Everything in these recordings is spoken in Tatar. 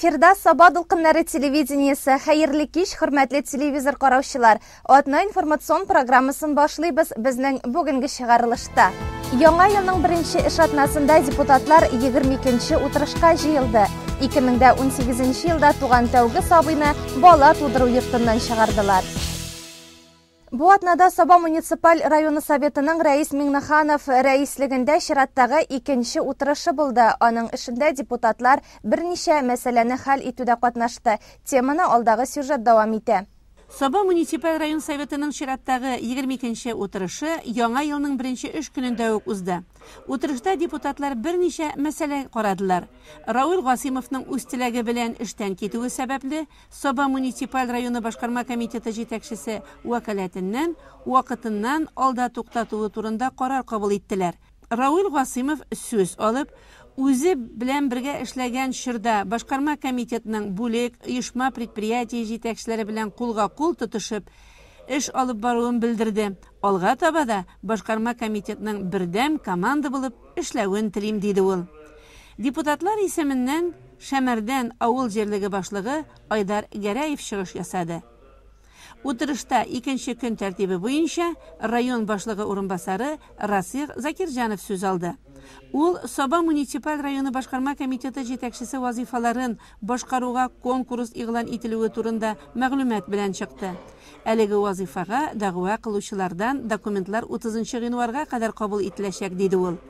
Эфирда Саба дулкыннары телевидениесі. Хәерле кич, хөрмәтле телевизор караучылар. Атна информацион программасын башлыйбыз безнең бүгенге чыгарылышта. Яңа елның беренче эш атнасында депутатлар 22-нче утырышка җыелды. 2018 елда туган тәүге сабыйны бала тудыру йортыннан чыгардылар. Бу атнада Саба муниципаль районы советының Рәис Миңнеханов рәислегендә чираттагы 2нче утырышы булды. Аның эшендә депутатлар берничә мәсьәләне хәл итүдә катнашты. Теманы алдагы сюжет дәвам итә. Саба муниципаль район советының чираттагы 22нче утырышы яңа елның беренче эш көнендә үк узды. Утырышта депутатлар берничә мәсьәлә карадылар. Раул Гасимовның үз теләге белән эштән китүе сәбәпле Саба муниципаль районы башкарма комитеты җитәкчесе вәкаләтеннән вакытыннан алда туктатуы турында карар кабул иттеләр. Раул Гасимов сүз алып, үзе белән бергә эшләгән чорда башкарма комитетының бүлек, оешма предприятие җитәкчеләре белән кулга-кул тотышып эш алып баруын белдерде. Алга таба да башкарма комитетының бердәм команда булып эшләвен телим диде ул. Депутатлар исеменнән Шәмәрдән авыл җирлеге башлыгы Айдар Гәрәев чыгыш ясады. Утырышта 2нче көн тәртибе буенча район башлыгы урынбасары Расих Закирҗанов сүз алды. Ул Саба муниципаль районы башкарма комитеты җитәкчесе вазифаларын башкаруга конкурс игълан ителүе турында мәгълүмат белән чыкты. Әлеге вазифага дәгъва кылучылардан документлар 30 гыйнварга кадәр кабул ителәчәк диде ул.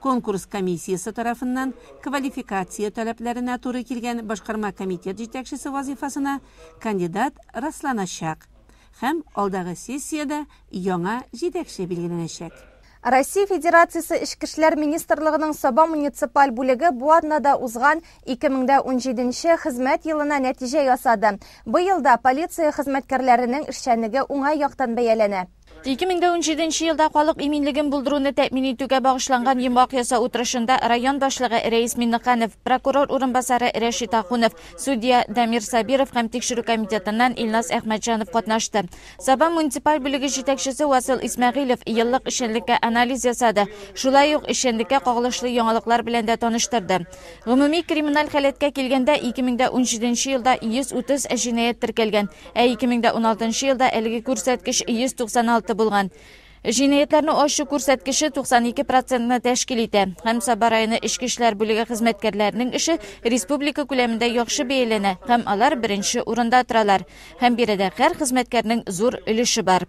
Конкурс комиссиясе тарафыннан квалификация таләпләренә туры килгән башкарма комитет җитәкчесе вазифасына кандидат расланачак һәм алдагы сессиядә яңа җитәкче билгеләнәчәк. Россия Федерациясы Эчке эшләр министрлыгының Саба муниципаль бүлеге бу атнада узган 2017 хезмәт елына нәтиҗә ясады. Быел да полиция хезмәткәрләренең эшчәнлеге уңай яктан бәяләнә. 2017 елда халык иминлеген булдыруны тәэмин итүгә багышланган йомгак ясау утырышында район башлыгы Рәис Миңнеханов, прокурор урынбасары Рәшит Ахунов, судья Дамир Сабиров һәм тикшерү комитетыннан Илназ Әхмәтҗанов катнашты. Саба муниципаль бүлеге җитәкчесе Васил Исмәгыйлов еллык эшчәнлеккә анализ ясады. Шулай ук эшчәнлеккә кагылышлы яңалыклар белән дә таныштырды. Гомуми криминаль хәләткә килгәндә 2017 елда 130 җинаять теркәлгән, ә 2016 елда әлеге күрсәткеч 196 булган. Җинаятларны ачу күрсәткече 92%-ны тәшкил итә. Һәм Саба районы эчке эшләр бүлеге хезмәткәрләренең эше республика күләмендә яхшы бәяләнә һәм алар беренче урында торалар. Һәм биредә һәр хезмәткәрнең зур өлеше бар.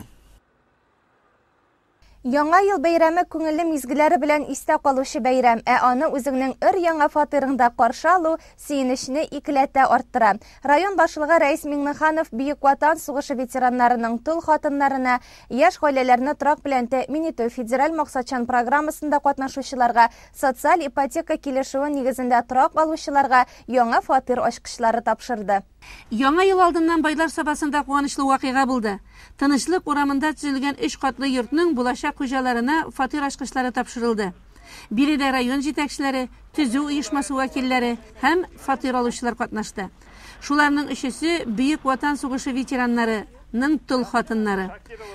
Яңа ел бәйрәме күңелле мизгелләре белән истә калучы бәйрәм, аны үзеңнең өр-яңа фатирыңда каршы алу сөенечне икеләтә арттыра. Район башлыгы Рәис Миңнеханов Бөек Ватан сугышы ветераннарының тол хатыннарына, яшь гаиләләрне торак белән тәэмин итү федераль максатчан программасында катнашучыларга, социаль ипотека килешүе нигезендә торак алучыларга яңа фатир ачкычлары тапшырды. Яңа ел алдыннан Байлар Сабасында куанычлы вакыйга булды. Тынычлык урамында төзелгән 3 катлы йортның булачак хуҗаларына фатир ачкычлары тапшырылды. Биредә район җитәкчеләре, төзү оешмасы вәкилләре һәм фатир алучылар катнашты. Шуларның өчесе Бөек Ватан сугышы ветераннарының тол хатыннары.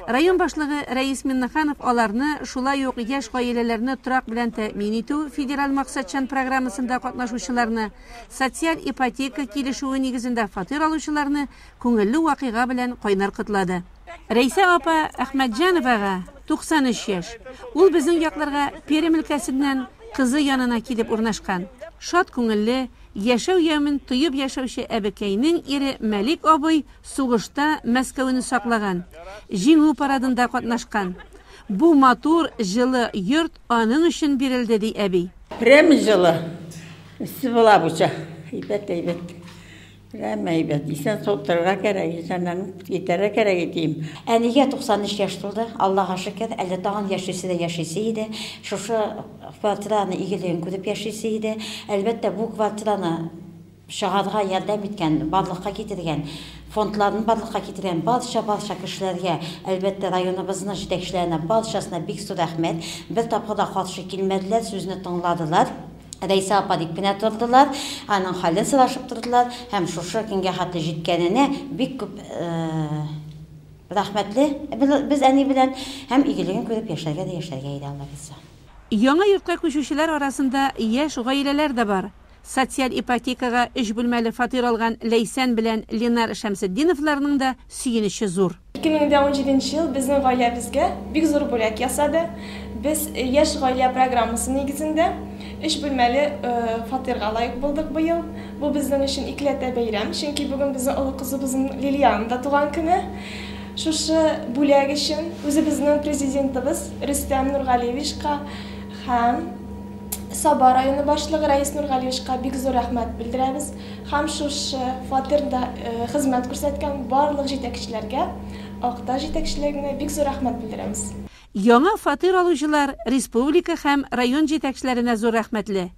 Район башлыгы Рәис Миңнеханов аларны шулай ук яшь гаиләләрне торак белән тәэмин итү федераль максатчан программасында катнашучыларны, социаль ипотека килешүе нигезендә фатир алучыларны күңелле вакыйга белән кайнар котлады. Рәйсә апа Әхмәтҗановага 93 яшь. Ул безнең якларга Пермь өлкәсеннән кызы янына килеп урнашкан. Шат күңелле, яшәү ямен тоеп яшәүче әбекәйнең ире Мәлик абый сугышта Мәскәүне саклаган. Җиңү парадында катнашкан. Бу матур, җылы йорт аның өчен бирелде ди әби. Пермь җылы. Сибала буша. Әйбәт. Әйбәт. Исән соттырга кирәк, исәннән китәргә кирәк дим. Әнигә 93 яшь тулды. Аллаһка шөкер, әле тагын яшисе дә яшисе иде. Шушы квартираны игелеген күреп яшисе иде. Әлбәттә бу квартираны шаһарга ярдәм иткән, барлыкка китергән, фондларын барлыкка китергән барча кешеләргә, әлбәттә районыбызның җитәкчеләренә барчасына бик зур рәхмәт. Бер тапкыр да каршы килмәделәр, сүзне тыңладылар. Рәйсә апа дип кенә тордылар, аның хәлен сорашып тордылар һәм шушы көнгә хәтле җиткәненә бик күп рәхмәтле. Без әни белән һәм игелеген күреп яшәргә иде Алла безгә. Яңа йортка күчүчеләр арасында яшь гаиләләр дә бар. Социаль ипотекага 3 бүлмәле фатир алган Лейсән белән Ленар Шәмсетдиновларның да сөенече зур. 2017 ел безнең гаиләбезгә бик зур бүләк ясады. Без яшь гаилә программасы нигезендә 3 бүлмәле фатирга лайык булдык быел. Бу безнең өчен икеләтә бәйрәм, чөнки бүген безнең олы кызыбызның Лилияның да туган көне. Шушы бүләк өчен үзебезнең президентыбыз Рөстәм Нургалиевичка һәм Саба районы башлыгы Раис Нургалиевичка бик зур рәхмәт белдерәбез. Һәм шушы фатирда хезмәт күрсәткән барлык җитәкчеләргә, Акта җитәкчелегенә бик зур рәхмәт белдерәбез. Яңа фатир алучылар республика һәм район җитәкчеләренә зур рәхмәтле.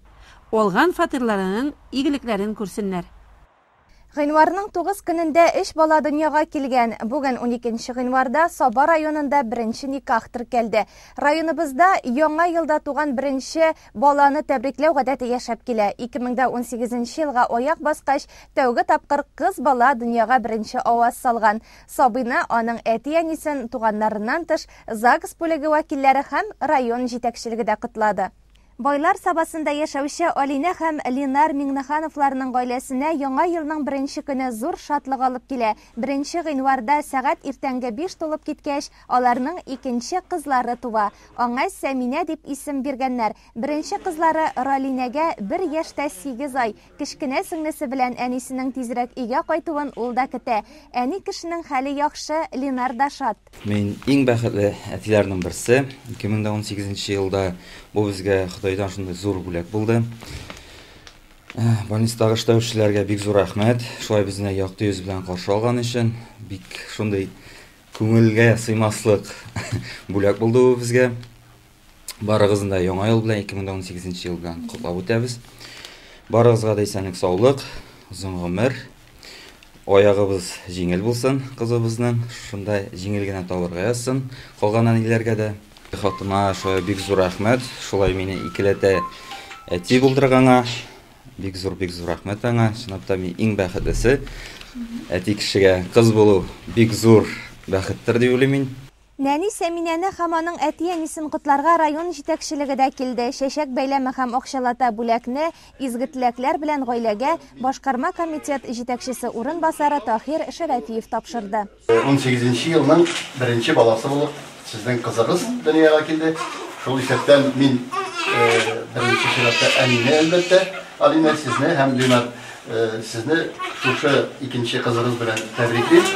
Алган фатирларының игелекләрен күрсеннәр. Гыйнварның 9 көнендә 3 бала дөньяга килгән. Бүген 12 гыйнварда Саба районында беренче никах теркәлде. Районыбызда яңа елда туган беренче баланы тәбрикләү гадәте яшәп килә. 2018 елга аяк баскач, тәүге тапкыр кыз бала дөньяга беренче аваз салган. Сабыйны аның әти-әнисен туганнарыннан тыш ЗАГС бүлеге вәкилләре һәм район җитәкчелеге дә котлады. Байлар сабасында яшәүче Алина һәм Ленар Миңнехановларның гаиләсенә яңа елның беренче көне зур шатлык алып килә. 1 гыйнварда сәгать иртәнге 5 тулып киткәч, аларның икенче кызлары туа. Аңа Сәминә дип исем биргәннәр. Беренче кызлары Ралинәгә 1 яшьтә 8 ай. Кечкенә сеңлесе белән әнисенең тизрәк өйгә кайтуын ул да көтә. Әни кешенең хәле яхшы, Ленар да шат. Мен иң бәхетле әтиләрнең берсе. 2018 елда бу безгә Худайдан шундый зур бүләк булды. Больницадагы эшләүчеләргә бик зур рәхмәт. Шулай безне якты йөз белән каршы алган өчен бик шундый күңелгә сыймаслык бүләк булды бу безгә. Барыгызны да яңа ел белән 2018 ел белән котлап үтәбез. Барыгызга да исәнлек, саулык, озын гомер. Аягыбыз җиңел булсын, кызыбызның шунда җиңел генә табырга язсын. Калган әниләргә дә хатыма шулай бик зур рәхмәт. Шулай мине икеләтә әти булдырганга бик зур рәхмәт аңа. Чынлап мин иң бәхетлесе. Әти кешегә кыз булу бик зур бәхеттер дип уйлыйм мин. Нәни Сәминәне һәм аның әти-әнисен котларга район җитәкчелеге дә килде. Чәчәк бәйләме һәм акчалата бүләкне изге теләкләр белән гаиләгә башкарма комитет җитәкчесе урынбасары Таһир Шәрәфиев тапшырды. 18 елның беренче баласы булып сезнең кызыгыз дөньяга килде. Шул исәптән мин беренче чиратта әнине әлбәттә, Алина сезне һәм Ленар сезне шушы икенче кызыгыз белән тәбриклим.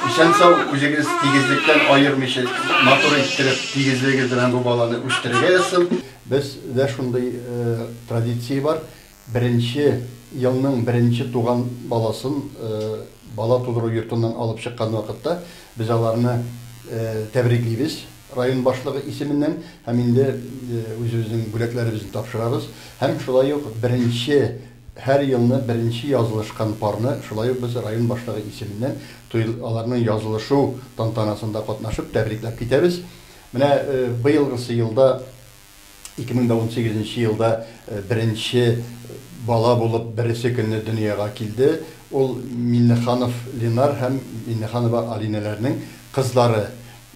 Ишән сау үзегез тигезлектән аермыйча матур иттереп тигезлеге белән бу баланы үстерергә язсын. Бездә шундый традиция бар. Беренче елның беренче туган баласын бала тудыру йортыннан алып чыккан вакытта без аларны тәбриклибез район башлыгы исеменнән һәм инде үзебезнең бүләкләребезне тапшырабыз. Һәм шулай ук беренче һәр елны беренче язылышкан парны шулай ук без район башлыгы исеменнән аларның язылышу тантанасында катнашып тәбрикләп китәбез. Менә быелгысы елда 2018 елда беренче бала булып беренче көнне дөньяга килде. Ул Миннеханов Ленар һәм Миннеханова Алинәләрнең кызлары.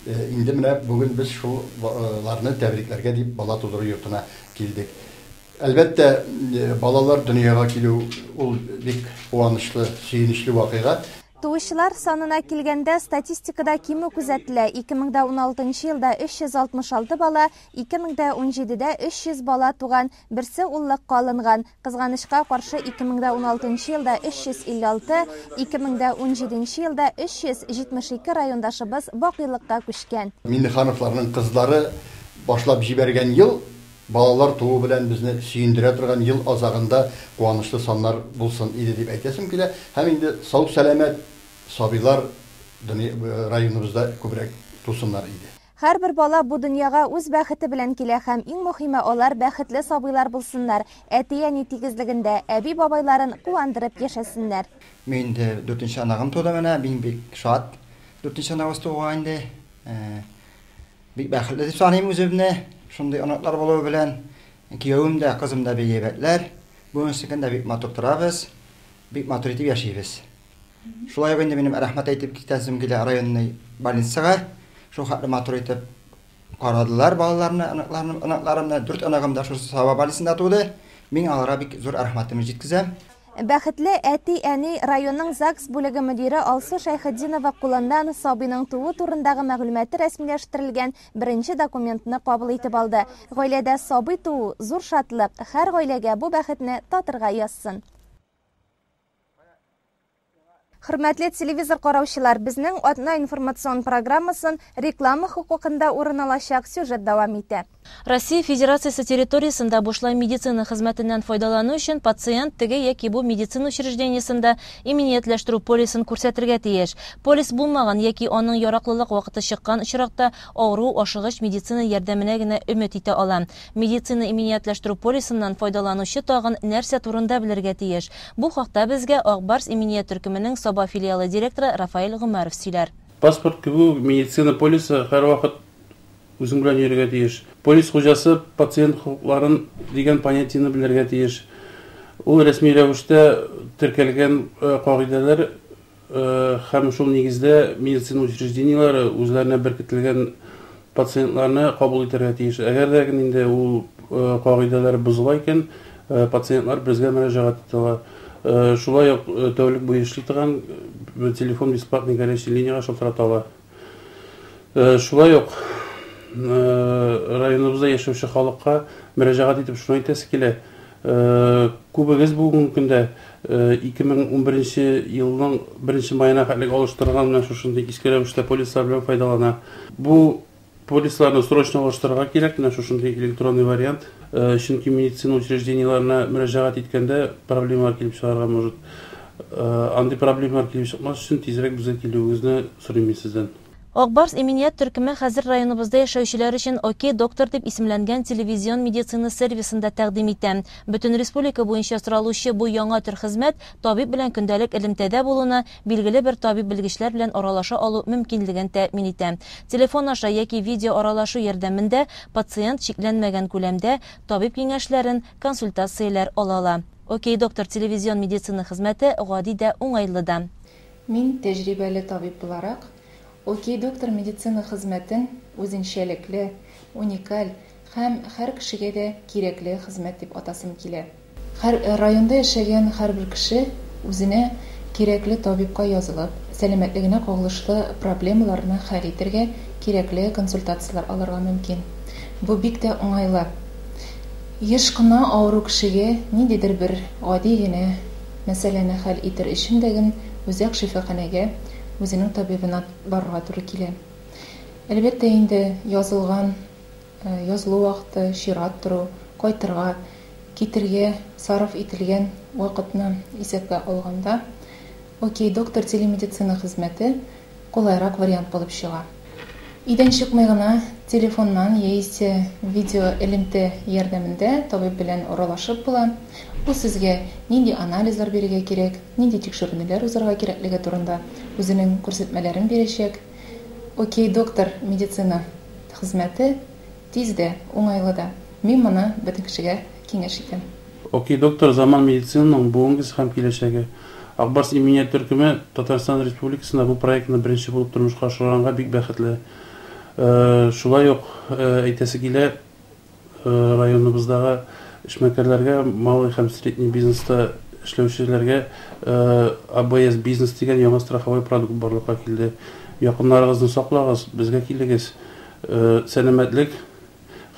Инде менә бүген без шуларны тәбрикләргә дип бала тудыру йортына килдек. Әлбәттә, балалар дөньяга килү ул бик куанычлы, сөенечле вакыйга. Туучылар санына килгәндә статистикада киме күзәтелә. 2016 елда 366 бала, 2017дә 300 бала туган, берсе уллыкка алынган. Кызганычка каршы 2016 елда 356, 2017 елда 372 райондашыбыз бакыйлыкка күчкән. Миннехановларның кызлары башлап җибәргән ел балалар туу белән безне сөендерә торган ел азагында куанычлы саннар булсын иде дип әйтәсем килә. Һәм инде сау сәламәт сабыйлар районыбызда күбрәк тусыннар иде. Һәрбер бала бу дөньяга үз бәхете белән килә һәм иң мөһиме алар бәхетле сабыйлар булсыннар. Әти-әни тигезлегендә әби-бабайларын куандырып яшәсеннәр. Мин дә 4нче анагым туды менә, бик шат. 4нче анагыз туган инде. Бик бәхетле дип саныйм үземне. Шундый анаклар булу белән киявем дә, кызым да бик әйбәтләр. Бүгенге көндә бик матур торабыз. Бик матур итеп яшибез. Шулай инде минем рәхмәт әйтеп китәсем килә районный больницага. Шул хәтле матур итеп карадылар балаларны, анакларны, 4 анагым да шул Саба больницасында туды. Мин аларга бик зур рәхмәтемне җиткезәм. Бәхетле әти-әни районның ЗАГС бүлеге мөдире Алсу Шайхетдинова кулыннан сабыйның тууы турындагы мәгълүматы рәсмиләштерелгән беренче документны кабул итеп алды. Гаиләдә сабый туу зур шатлык, һәр гаиләгә бу бәхетне татырга язсын. Хөрмәтле телевизор караучылар, безнең атна информацион программасын реклама хукукында урын алачак сюжет дәвам итә. Россия Федерациясы территориясында бушлай медицина хезмәтеннән файдалану өчен пациент теге яки бу медицина учреждениесында иминиятләштерү полисын күрсәтергә тиеш. Полис булмаган яки аның яраклылык вакыты чыккан очракта авыру ашыгыч медицина ярдәменә генә өмет итә ала. Медицина иминиятләштерү полисыннан файдаланучы тагын нәрсә турында белергә тиеш. Бу хакта безгә Акбарс иминият төркеменең Саба филиалы директоры Рафаэль Гумаров сөйләр. Паспорт кебу медицина полисы һәр вакыт үзең белән йөрергә тиеш. Полис хуҗасы пациент хукукларын дигән понятиене белергә тиеш. Ул рәсми рәвештә теркәлгән кагыйдәләр һәм шул нигездә медицина учреждениеләре үзләренә беркетелгән пациентларны кабул итәргә тиеш. Әгәр дә инде ул кагыйдәләр бозыла икән, пациентлар безгә мөрәҗәгать итәләр. Шулай ук тәүлек буе эшли торган телефон бесплатный горячий линияга шалтыраталар. Шулай ук районыбызда яшәүче халыкка мөрәҗәгать итеп шуны әйтәсе килә. Күбегез бүгенге көндә 2011 елның 1 маена хәтлек алыштырган менә шушындый иске рәвештә полислар белән файдалана. Бу полисларны срочно алыштырырга кирәк, менә шушындый электронный вариант. Чөнки медицина учреждениеларына мөрәҗәгать иткәндә проблемалар килеп чыгарга может. Андый проблемалар килеп чыкмас өчен тизрәк безгә килүегезне сорыйм сездән. Акбарс иминият төркеме хәзер районыбызда яшәүчеләр өчен «Окей, доктор» дип исемләнгән телевизион медицина сервисында тәкъдим итә. Бөтен республика буенча соралучы бу яңа төр хезмәт табиб белән көндәлек элемтәдә булуына, билгеле бер табиб белгечләр белән аралаша алу мөмкинлеген тәэмин итә. Телефон аша яки видео аралашу ярдәмендә пациент шикләнмәгән күләмдә табиб киңәшләрен, консультацияләр ала ала. «Окей, доктор» телевизион медицина хезмәте гади дә уңайлы да. Мин тәҗрибәле табиб буларак «Окей, доктор» медицина хезмәтен үзенчәлекле, уникаль һәм һәр кешегә дә кирәкле хезмәт дип атасым килә. Һәр районда яшәгән һәрбер кеше үзенә кирәкле табибка язылып, сәламәтлегенә кагылышлы проблемаларны хәл итәргә кирәкле консультациялар алырга мөмкин. Бу бик тә уңайлы. Еш кына авыру кешегә ниндидер бер гади генә мәсьәләне хәл итер өчен дә үзәк шифаханәгә үзенең табибына барырга туры килә. Әлбәттә инде язылган, язылу вакыты, чират тору, кайтырга, китергә сарыф ителгән вакытны исәпкә алганда, «Окей, доктор» телемедицина хезмәте кулайрак вариант булып чыга. Идән чыкмый гына телефоннан яисә видео элемтә ярдәмендә табиб белән аралашып була. Бу сезгә нинди анализлар бирергә кирәк, нинди тикшерүләр узарга кирәклеге турында үзенең күрсәтмәләрен бирәчәк. «Окей, доктор» медицина хезмәте тиздә, уңайлы да. Мин моны бөтен кешегә киңәш итәм. «Окей, доктор» заман медицинаның бүгенге һәм киләчәге. Акбарс иминият төркеме Татарстан Республикасында бу проектны беренче булып тормышка ашырганга бик бәхетле. Шулай ук әйтәсе килә, районыбыздагы эшмәкәрләргә, малый һәм средний бизнеста эшләүчеләргә АБС бизнес дигән яңа страховой продукт барлыкка килде. Якыннарыгызны саклагыз, безгә килегез. Сәламәтлек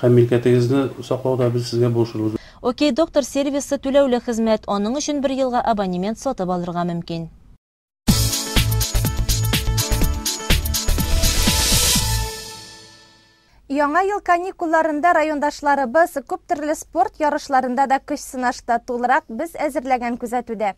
һәм милкәтегезне саклауда без сезгә булышырбыз. «Окей, доктор» сервисы түләүле хезмәт, аның өчен бер елга абонемент сатып алырга мөмкин. Яңа ел каникулларында райондашларыбыз күп төрле спорт ярышларында да көч сынашты. Тулырак без әзерләгән күзәтүдә.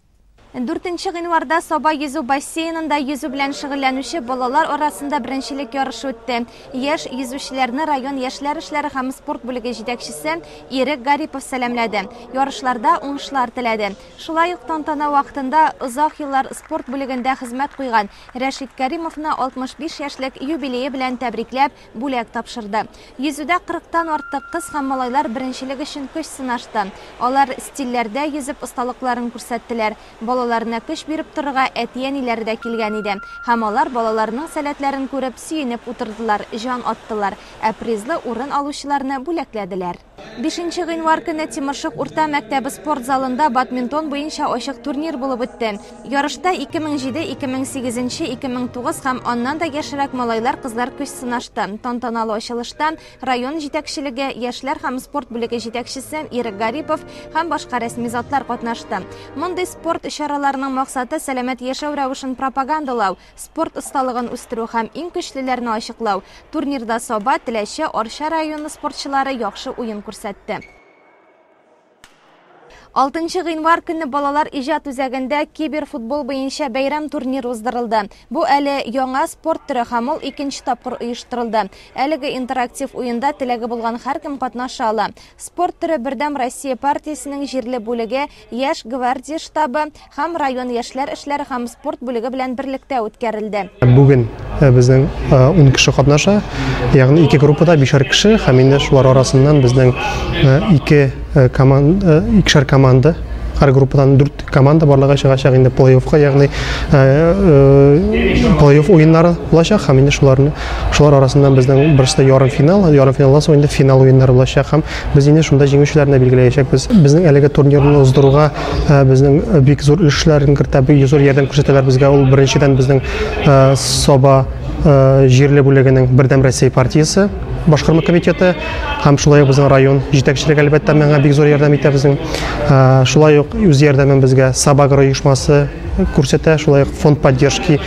4 гыйнварда Саба йөзү бассейнында йөзү белән шөгыльләнүче балалар арасында беренчелек ярышы үтте. Яшь йөзүчеләрне район яшьләр эшләре һәм спорт бүлеге җитәкчесе Ирек Гарипов сәламләде. Ярышларда уңышлар теләде. Шулай ук тантана вакытында озак еллар спорт бүлегендә хезмәт куйган Рәшит Кәримовны 65 яшьлек юбилее белән тәбрикләп, бүләк тапшырды. Йөзүдә 40-тан артык кыз һәм малайлар беренчелек өчен көч сынашты. Алар стильләрдә йөзеп осталыкларын күрсәттеләр. Балаларына көч биреп торырга әти-әниләре дә килгән иде. Һәм алар балаларның сәләтләрен күреп сөенеп утырдылар, җан аттылар. Ә призлы урын алучыларны бүләкләделәр. 5 гыйнвар көне Тимершык урта мәктәбе спорт залында бадминтон буенча ачык турнир булып үтте. Ярышта 2007, 2008, 2009 һәм аннан да яшьрәк малайлар, кызлар көч сынашты. Тантаналы ачылышта район җитәкчелеге, яшьләр һәм спорт бүлеге җитәкчесе Ирек Гарипов һәм башка рәсми затлар катнашты. Мондый спорт ишараларының максаты сәламәт яшәү рәвешен пропагандалау, спорт осталыгын үстерү һәм иң көчлеләрне ачыклау. Турнирда Соба, Теләче, Арча районы спортчылары яхшы уен күрсәтте. 6 гыйнвар көнне балалар иҗат үзәгендә киберфутбол буенча бәйрәм турниры уздырылды. Бу әле яңа спорт түре һәм ул 2нче тапкыр оештырылды. Әлеге интерактив уенда теләге булган һәркем катнаша ала. Спорт түре Бердәм Россия партиясенең җирле бүлеге, Яшь гвардия штабы һәм район яшьләр эшләре һәм спорт бүлеге белән берлектә үткәрелде. Бүген безнең 10 кеше катнаша, ягъни 2 группада 5 кеше, һәм инде шулар арасыннан безнең 2 команда, һәр группадан 4 команда барлыгы чыгачак инде плей-оффка, ягъни плей-офф уеннары булачак, һәм инде шулар арасыннан безнең берсе ярым финалдан соң инде финал уеннары булачак, һәм без инде шунда җиңүчеләрне билгеләячәкбез. Безнең әлеге турнирны уздыруга безнең бик зур өлешләрен кертә, бик зур ярдәм күрсәтәләр безгә. Ул беренчедән безнең Соба җирле бүлегенең Бердәм Россия партиясе башкарма комитеты һәм шулай безнең район җитәкчелеге әлбәттә миңа бик зур ярдәм итә. Безнең шулай ук үз ярдәмен безгә Сабагро оешмасы күрсәтә, шулай ук фонд поддержки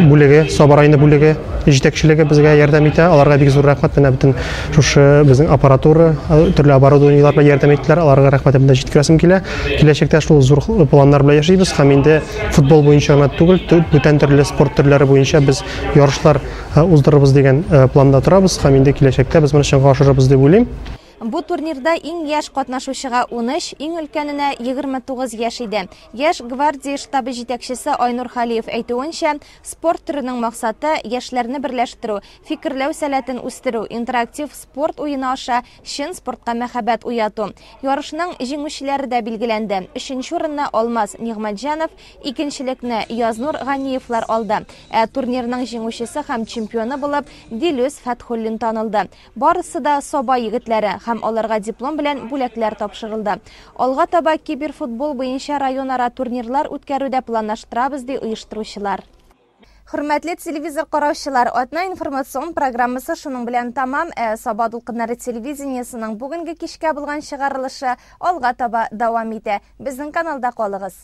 бүлеге, Соба районы бүлеге җитәкчелеге безгә ярдәм итә. Аларга бик зур рәхмәт. Менә бөтен шушы безнең аппаратура, төрле оборудованиелар белән ярдәм иттеләр. Аларга рәхмәтем дә җиткерәсем килә. Киләчәктә шул зур планнар белән яшибез һәм инде футбол буенча гына түгел, бүтән төрле спорт төрләре буенча без ярышлар уздырырбыз дигән планда торабыз һәм инде киләчәктә без моны чынга ашырырбыз дип уйлыйм. Бу турнирда иң яшь катнашучыга 13, иң өлкәненә 29 яшь иде. Яшь гвардия штабы җитәкчесе Айнур Халиев әйтүенчә, спорт түренең максаты яшьләрне берләштерү, фикерләү сәләтен үстерү, интерактив спорт уены аша чын спортка мәхәббәт уяту. Ярышның җиңүчеләре дә билгеләнде. 3нче урынны Алмаз Нигъмәтҗанов, 2нчелекне Язнур Ганиевлар алды. Турнирның җиңүчесе һәм чемпионы булып Дилүс Фәтхуллин танылды. Барысы да Соба егетләре һәм аларга диплом белән бүләкләр тапшырылды. Алга таба киберфутбол буенча районара турнирлар үткәрүдә планлаштырабыз ди оештыручылар. Хөрмәтле телевизор караучылар, атна информацион программасы шуның белән тамам. Саба дулкыннары телевидениесенең бүгенге кичкә булган чыгарылышы алга таба дәвам итә. Безнең каналда калыгыз.